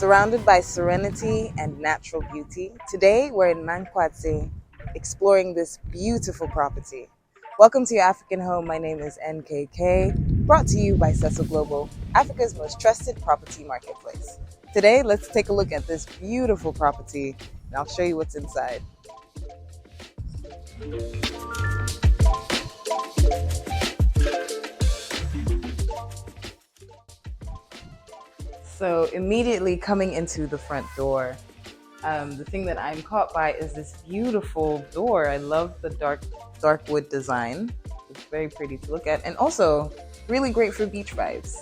Surrounded by serenity and natural beauty, today we're in Mankwatse, exploring this beautiful property. Welcome to your African home. My name is NKK, brought to you by Seso Global, Africa's most trusted property marketplace. Today, let's take a look at this beautiful property, and I'll show you what's inside. So immediately coming into the front door, the thing that I'm caught by is this beautiful door. I love the dark wood design. It's very pretty to look at, and also really great for beach vibes.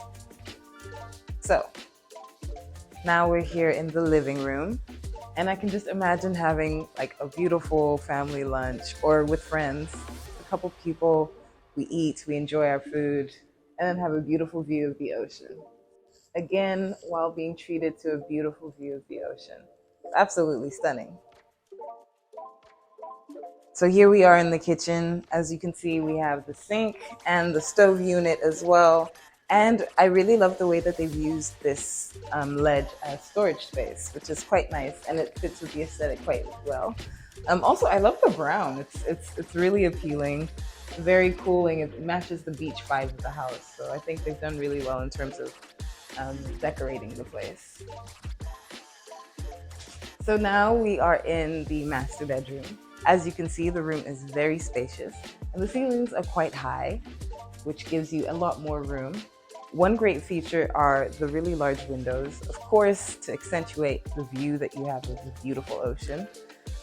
So now we're here in the living room, and I can just imagine having like a beautiful family lunch or with friends, a couple people, we eat, we enjoy our food, and then have a beautiful view of the ocean. Again, while being treated to a beautiful view of the ocean. Absolutely stunning. So here we are in the kitchen. As you can see, we have the sink and the stove unit as well. And I really love the way that they've used this ledge as storage space, which is quite nice, and it fits with the aesthetic quite well. Also, I love the brown. It's really appealing, very cooling. It matches the beach vibe of the house. So I think they've done really well in terms of decorating the place. So now we are in the master bedroom. As you can see, the room is very spacious and the ceilings are quite high, which gives you a lot more room. One great feature are the really large windows, of course, to accentuate the view that you have of the beautiful ocean.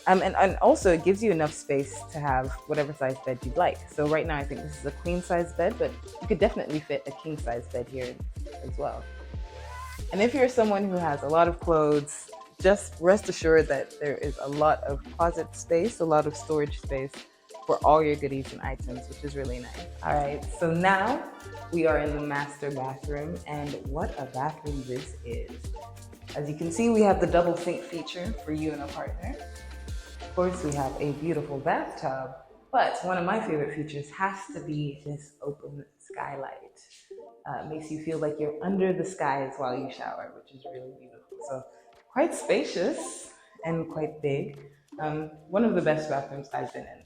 And also it gives you enough space to have whatever size bed you'd like. So right now I think this is a queen size bed, but you could definitely fit a king size bed here as well. And if you're someone who has a lot of clothes, just rest assured that there is a lot of closet space, a lot of storage space for all your goodies and items, which is really nice. All right, so now we are in the master bathroom, and what a bathroom this is. As you can see, we have the double sink feature for you and a partner. Of course, we have a beautiful bathtub, but one of my favorite features has to be this open skylight. Makes you feel like you're under the skies while you shower, which is really beautiful. So quite spacious and quite big. One of the best bathrooms I've been in.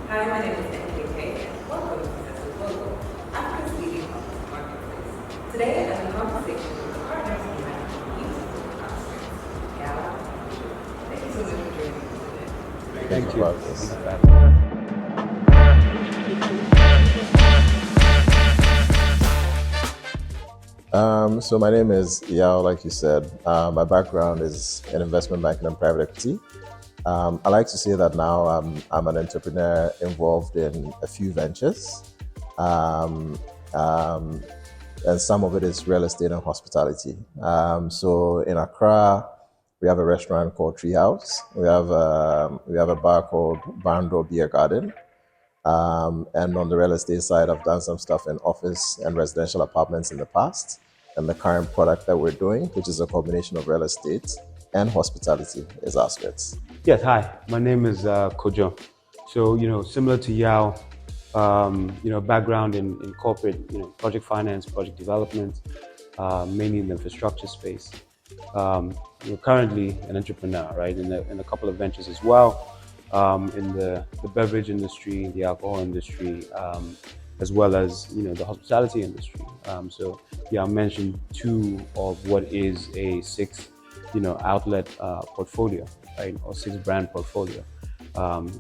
Hi, my name is NKK, and welcome to Seso Global, Africa's leading property marketplace. Today, I have a conversation with the partners of my beautiful Outskirts. Yeah, thank you so much for joining me today. Thank you. So my name is Yao, like you said. My background is in investment banking and private equity. I like to say that now I'm an entrepreneur involved in a few ventures, and some of it is real estate and hospitality. So in Accra, we have a restaurant called Treehouse. We have a bar called Barndo Beer Garden. And on the real estate side, I've done some stuff in office and residential apartments in the past. And the current product that we're doing, which is a combination of real estate and hospitality, is Outskirts. Yes, hi. My name is Kojo. So, similar to Yao, background in corporate, project finance, project development, mainly in the infrastructure space. Currently an entrepreneur, right, in a couple of ventures as well, in the beverage industry, the alcohol industry, as well as, the hospitality industry. I mentioned two of what is a 6, outlet portfolio, right, or 6 brand portfolio,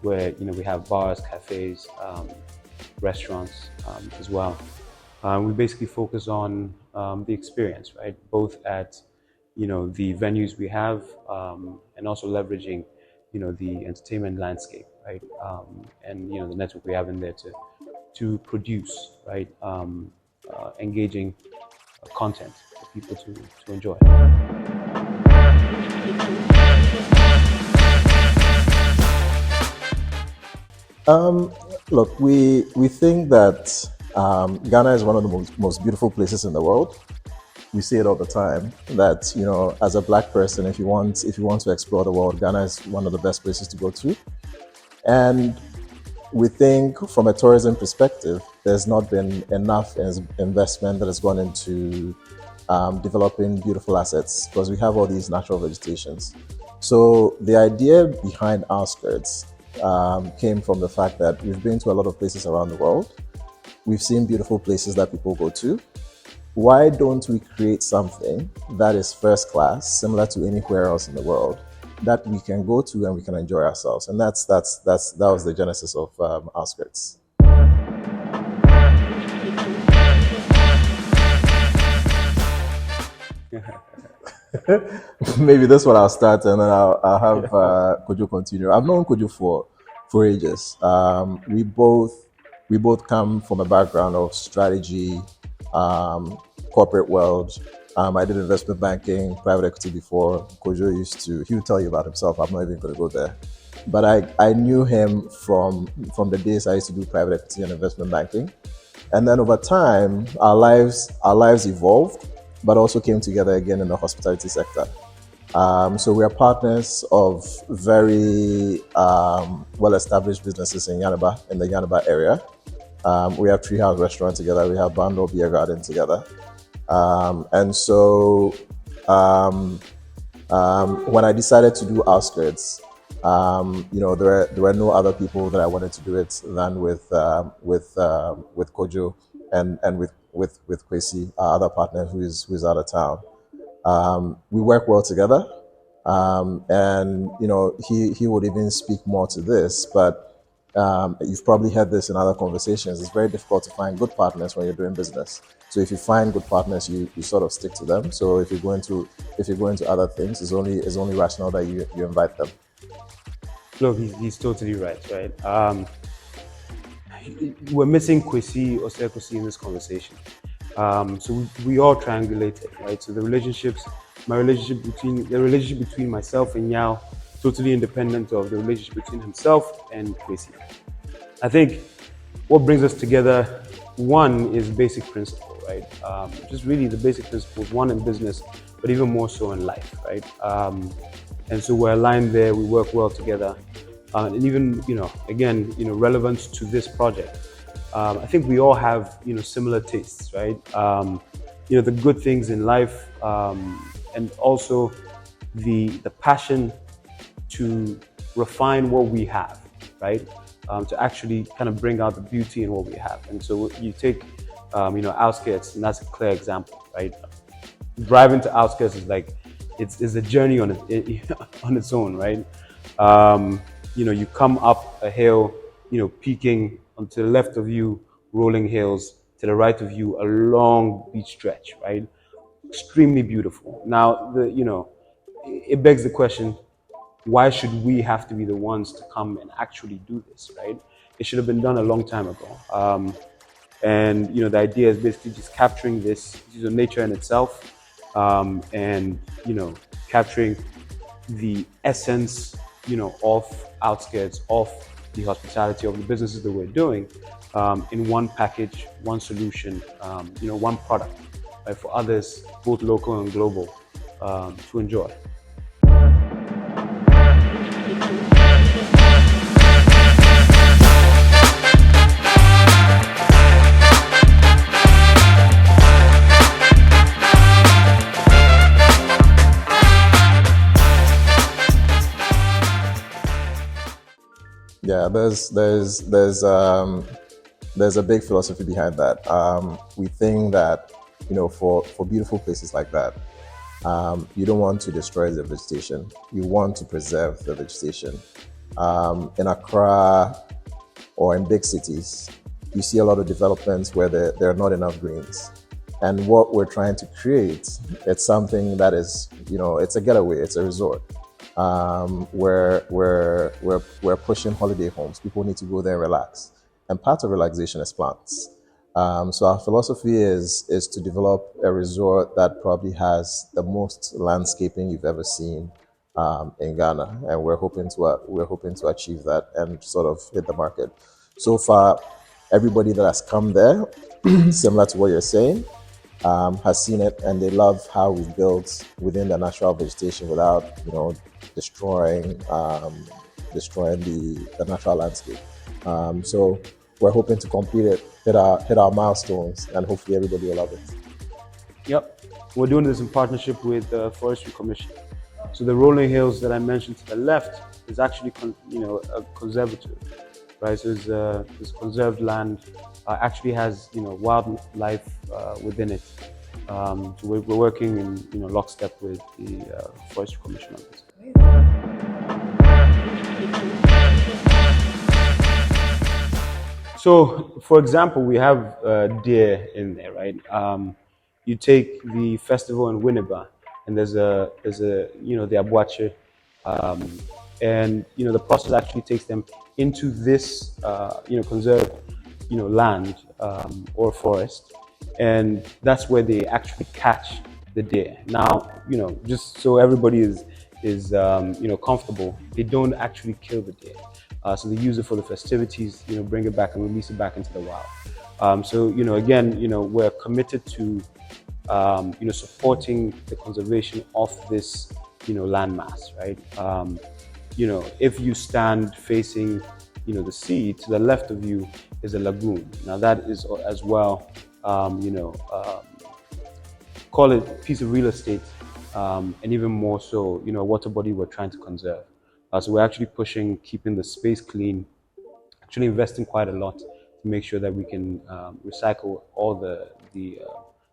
where, we have bars, cafes, restaurants as well. We basically focus on the experience, right, both at, the venues we have, and also leveraging, the entertainment landscape, right, and, the network we have in there to produce, right, engaging content for people to enjoy. Look, we think that Ghana is one of the most beautiful places in the world. we say it all the time that, as a black person, if you want to explore the world, Ghana is one of the best places to go to. And we think from a tourism perspective, there's not been enough investment that has gone into developing beautiful assets because we have all these natural vegetations. So the idea behind Outskirts came from the fact that we've been to a lot of places around the world. We've seen beautiful places that people go to. Why don't we create something that is first class, similar to anywhere else in the world, that we can go to and we can enjoy ourselves? And that was the genesis of Outskirts. Maybe this one I'll start and then I'll have Kojo continue. I've known Kojo for ages. We both come from a background of strategy, corporate world. I did investment banking, private equity before. Kojo he would tell you about himself. I'm not even going to go there. But I knew him from the days I used to do private equity and investment banking. And then over time, our lives evolved, but also came together again in the hospitality sector. So we are partners of very well-established businesses in the Yanaba area. We have Treehouse Restaurant together. We have Bando Beer Garden together. And so when I decided to do Outskirts, there were no other people that I wanted to do it than with Kojo and with Kwesi, our other partner who's out of town. We work well together, and he would even speak more to this, but you've probably heard this in other conversations. It's very difficult to find good partners when you're doing business. So if you find good partners, you sort of stick to them. So if you go into other things, it's only rational that you invite them. Look, he's totally right? We're missing Kwesi or Sekosi in this conversation. So we all triangulated, right? So the relationship between myself and Yao, totally independent of the relationship between himself and Kwesi. I think what brings us together, one, is basic principle, right? Just really the basic principles, one in business, but even more so in life, right? And so we're aligned there, we work well together. And even, relevant to this project. I think we all have, similar tastes, right? The good things in life, and also the passion to refine what we have, right? To actually kind of bring out the beauty in what we have. And so you take, Outskirts, and that's a clear example, right? Driving to Outskirts is like, it's a journey on its own, right? You come up a hill, peaking, to the left of you, rolling hills, to the right of you, a long beach stretch, right? Extremely beautiful. Now, it begs the question, why should we have to be the ones to come and actually do this, right? It should have been done a long time ago. And, the idea is basically just capturing this nature in itself, and, capturing the essence, of Outskirts, of the hospitality, of the businesses that we're doing, in one package, one solution, one product, right, for others, both local and global, to enjoy. Yeah, there's a big philosophy behind that. We think that for beautiful places like that, you don't want to destroy the vegetation. You want to preserve the vegetation. In Accra or in big cities, you see a lot of developments where there are not enough greens. And what we're trying to create, it's something that is, it's a getaway, it's a resort. Where we're pushing holiday homes. People need to go there and relax. And part of relaxation is plants. So our philosophy is to develop a resort that probably has the most landscaping you've ever seen in Ghana, and we're hoping to achieve that and sort of hit the market. So far, everybody that has come there, similar to what you're saying, has seen it, and they love how we've built within the natural vegetation without, destroying the natural landscape. So we're hoping to complete it, hit our milestones, and hopefully everybody will love it. Yep, we're doing this in partnership with the Forestry Commission. So the rolling hills that I mentioned to the left is actually, a conservatory, right? So this conserved land actually has, wildlife within it. So we're working in, lockstep with the Forestry Commission on this. So, for example, we have deer in there, right? You take the festival in Winneba, and there's a the abuache, and the process actually takes them into this conserved land or forest, and that's where they actually catch the deer. Now, just so everybody is comfortable, they don't actually kill the deer. So they use it for the festivities, bring it back and release it back into the wild. So, again, we're committed to, supporting the conservation of this, landmass, right? If you stand facing, the sea, to the left of you is a lagoon. Now that is as well, call it a piece of real estate, and even more so, a water body we're trying to conserve. So we're actually pushing, keeping the space clean, actually investing quite a lot to make sure that we can recycle all the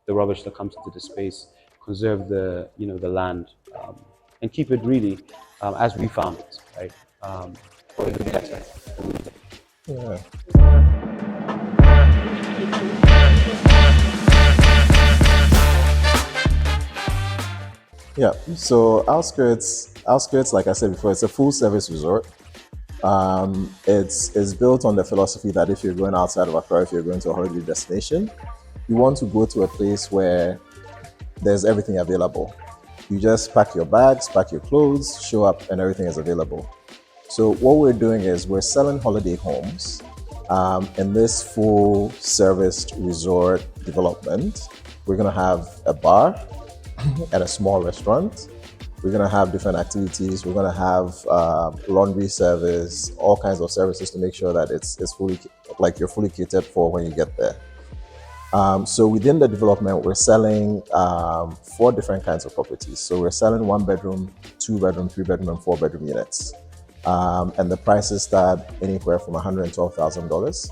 rubbish that comes into the space, conserve the the land, and keep it really as we found it, right? Or even better. Yeah. Yeah. So Outskirts, like I said before, it's a full service resort. It's built on the philosophy that if you're going outside of Accra, if you're going to a holiday destination, you want to go to a place where there's everything available. You just pack your bags, pack your clothes, show up, and everything is available. So what we're doing is we're selling holiday homes in this full serviced resort development. We're going to have a bar and a small restaurant. We're going to have different activities. We're going to have laundry service, all kinds of services to make sure that it's fully, like you're fully catered for when you get there. So within the development, we're selling 4 different kinds of properties. So we're selling 1-bedroom, 2-bedroom, 3-bedroom, and 4-bedroom units. And the prices start anywhere from $112,000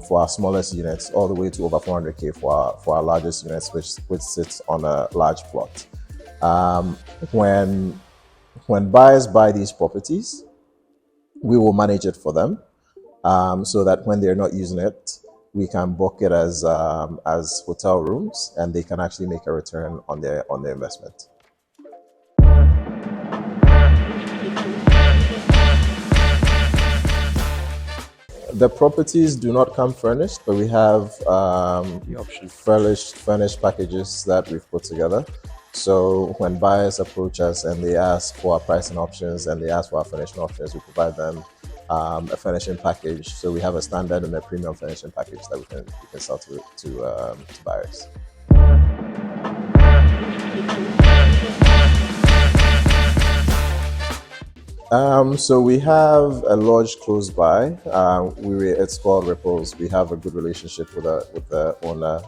for our smallest units, all the way to over $400K for our largest units, which sits on a large plot. When buyers buy these properties, we will manage it for them, so that when they're not using it, we can book it as hotel rooms, and they can actually make a return on their investment. The properties do not come furnished, but we have The option. furnished packages that we've put together. So when buyers approach us and they ask for our pricing options and they ask for our furnishing options, we provide them a furnishing package. So we have a standard and a premium furnishing package that we can sell to buyers. So we have a lodge close by. It's called Ripples. We have a good relationship with the owner.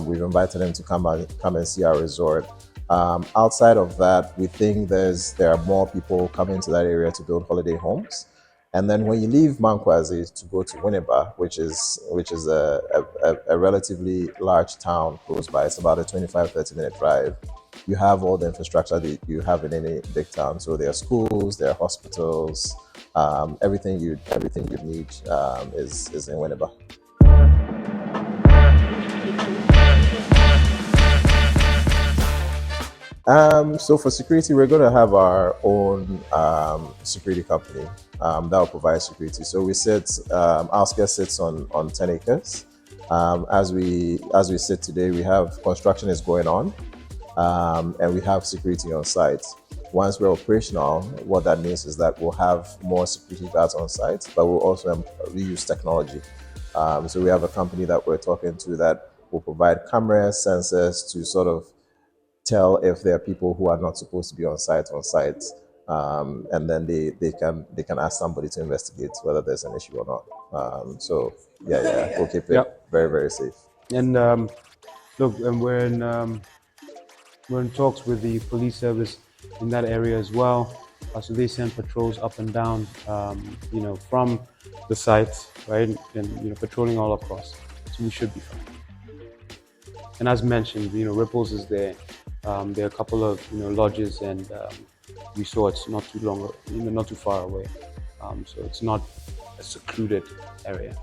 We've invited him to come and see our resort. Outside of that, we think there are more people coming to that area to build holiday homes. And then when you leave Mankwazi to go to Winneba, which is a relatively large town close by, it's about a 25-30 minute drive. You have all the infrastructure that you have in any big town. So there are schools, there are hospitals, everything you need is in Winneba. So for security, we're going to have our own security company that will provide security. So Outskirts sits on 10 acres. As we sit today, we have construction is going on, and we have security on site. Once we're operational, what that means is that we'll have more security guards on site, but we'll also use technology. So we have a company that we're talking to that will provide cameras, sensors to sort of tell if there are people who are not supposed to be on site, and then they can ask somebody to investigate whether there's an issue or not. So yeah, we'll keep it Yeah. very, very safe. And look, and we're in talks with the police service in that area as well. So they send patrols up and down, from the site, right, and patrolling all across. So we should be fine. And as mentioned, Ripples is there. There are a couple of lodges and resorts not too far away. So it's not a secluded area.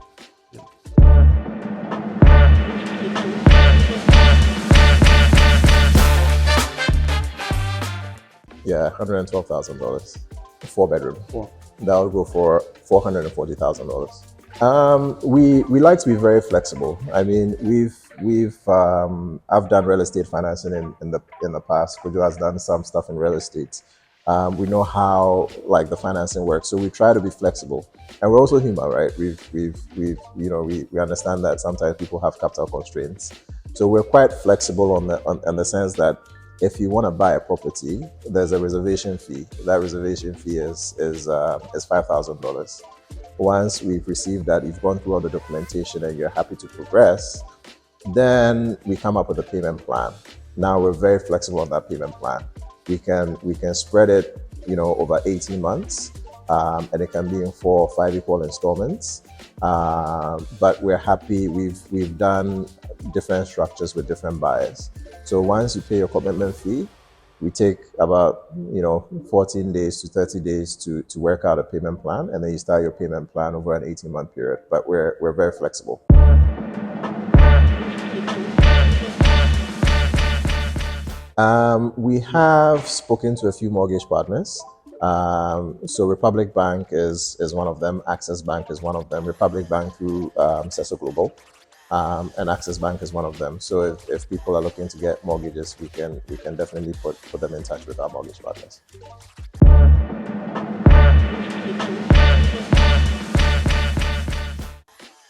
Yeah, $112,000, 4 bedroom. Four. That would go for $440,000. We like to be very flexible. I mean, I've done real estate financing in the past. Kojo has done some stuff in real estate. We know how the financing works, so we try to be flexible. And we're also human, right? We understand that sometimes people have capital constraints, so we're quite flexible on the sense that if you want to buy a property, there's a reservation fee. That reservation fee is $5,000. Once we've received that, you've gone through all the documentation and you're happy to progress, then we come up with a payment plan. Now we're very flexible on that payment plan. We can spread it, over 18 months, and it can be in 4 or 5 equal installments. But we're happy. We've done different structures with different buyers. So once you pay your commitment fee, we take about 14 days to 30 days to work out a payment plan, and then you start your payment plan over an 18-month period. But we're very flexible. We have spoken to a few mortgage partners. So Republic Bank is one of them. Access Bank is one of them. Republic Bank through Seso Global. And Access Bank is one of them. So if people are looking to get mortgages, we can definitely put them in touch with our mortgage partners.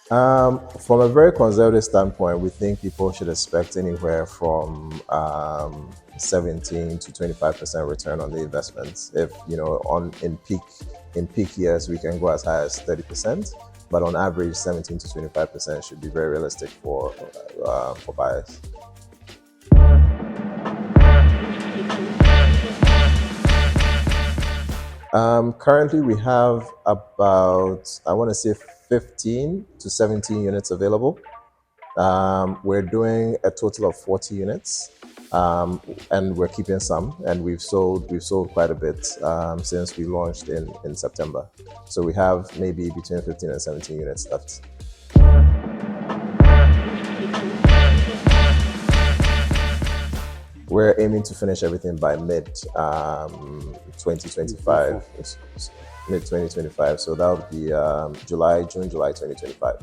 From a very conservative standpoint, we think people should expect anywhere from 17 to 25% return on the investments. If in peak years, we can go as high as 30%. But on average, 17 to 25% should be very realistic for buyers. Currently, we have about, I want to say, 15 to 17 units available. We're doing a total of 40 units, and we're keeping some. And we've sold quite a bit since we launched in September. So we have maybe between 15 and 17 units left. We're aiming to finish everything by mid 2025. Mid 2025. So that would be June, July 2025.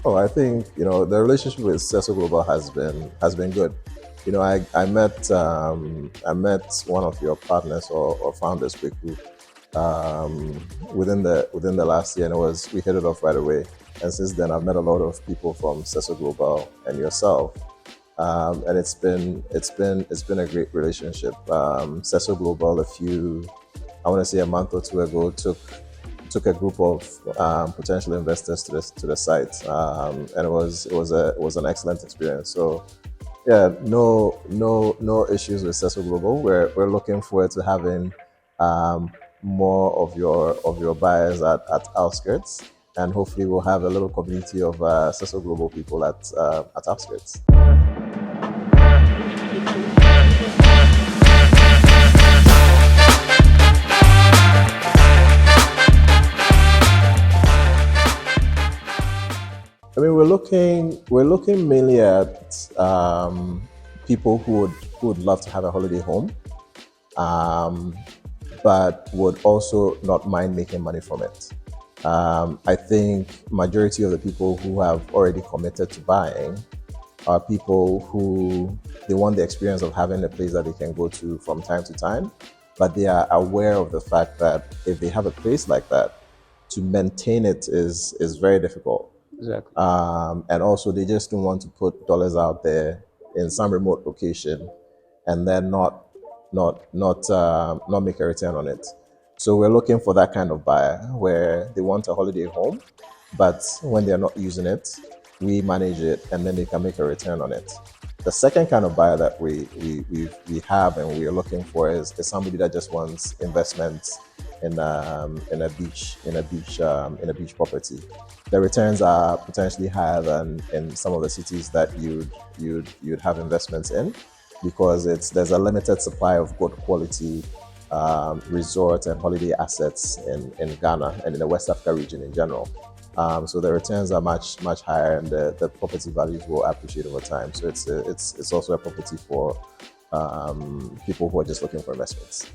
Oh, I think the relationship with Seso Global has been good. I met one of your partners or founders quickly within the last year, and we hit it off right away. And since then, I've met a lot of people from Seso Global and yourself, and it's been a great relationship. Seso Global, I want to say a month or two ago, took a group of potential investors to the site, and it was an excellent experience. So yeah, no issues with Seso Global. We're looking forward to having more of your buyers at Outskirts, and hopefully we'll have a little community of Seso Global people at Outskirts. I mean, we're looking mainly at people who would love to have a holiday home, but would also not mind making money from it. I think majority of the people who have already committed to buying are people who they want the experience of having a place that they can go to from time to time, but they are aware of the fact that if they have a place like that, to maintain it is very difficult. Exactly. And also, they just don't want to put dollars out there in some remote location and then not make a return on it. So we're looking for that kind of buyer where they want a holiday home, but when they're not using it, we manage it and then they can make a return on it. The second kind of buyer that we have and we are looking for is somebody that just wants investments in a beach property. The returns are potentially higher than in some of the cities that you'd have investments in, because there's a limited supply of good quality resort and holiday assets in Ghana and in the West Africa region in general. So the returns are much higher, and the property values will appreciate over time. So it's also a property for people who are just looking for investments.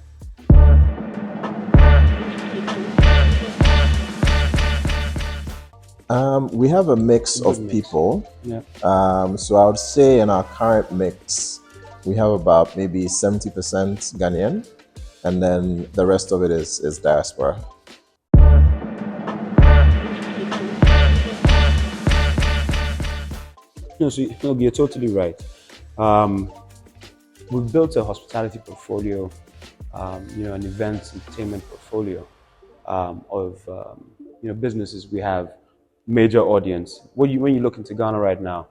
We have a mix of people. Yeah. So I would say in our current mix, we have about maybe 70% Ghanaian, and then the rest of it is diaspora. No, so you're totally right. We've built a hospitality portfolio, an events entertainment portfolio of businesses. We have major audience. When you look into Ghana right now,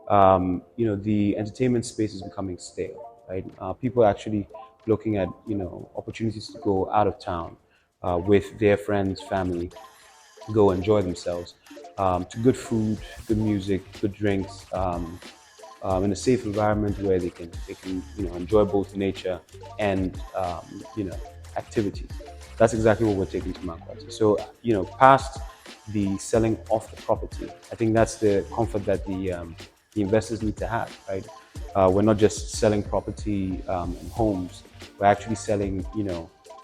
the entertainment space is becoming stale, right? People are actually looking at opportunities to go out of town with their friends, family, go enjoy themselves, to good food, good music, good drinks, in a safe environment where they can enjoy both nature and activities. That's exactly what we're taking to Marquardt. So past the selling off the property, I think that's the comfort that the investors need to have, right? We're not just selling property and homes. We're actually selling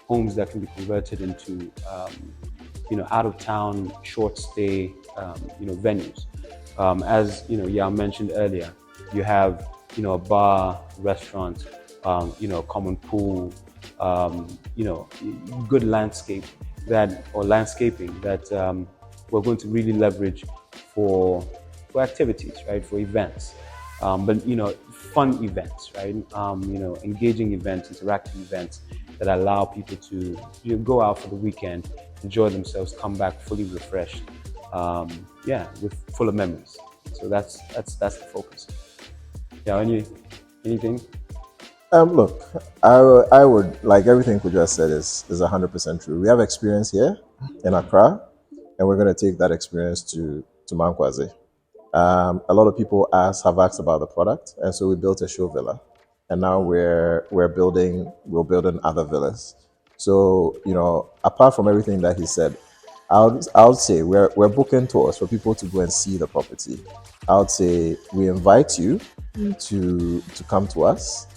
homes that can be converted into out of town short stay venues. As Yao mentioned earlier, you have a bar, restaurant, common pool, good landscaping that we're going to really leverage for activities, right? For events, but fun events, right? Engaging events, interactive events that allow people to go out for the weekend, enjoy themselves, come back fully refreshed, with full of memories. So that's the focus. Yeah, anything? Look, I would like everything you just said is 100% true. We have experience here in Accra, and we're going to take that experience to Marquardt. A lot of people have asked about the product, and so we built a show villa, and now we're building other villas. So apart from everything that he said, I would say we're booking tours for people to go and see the property. I would say we invite you to come to us.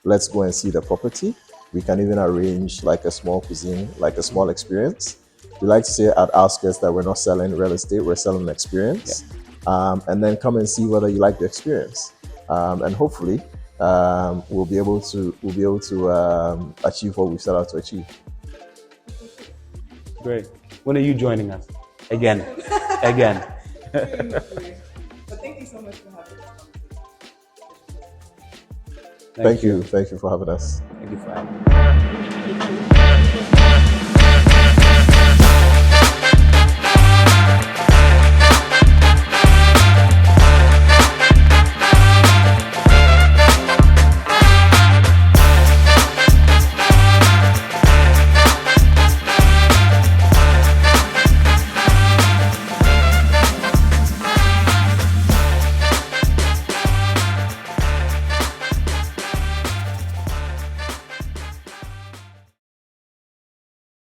Let's go and see the property. We can even arrange like a small cuisine, like a small experience. We like to say at Outskirts that we're not selling real estate, we're selling an experience. Yeah. And then come and see whether you like the experience. And hopefully we'll be able to achieve what we set out to achieve. Great. When are you joining us? Again. But thank you so much for having us. Thank you for having us. Thank you for having us.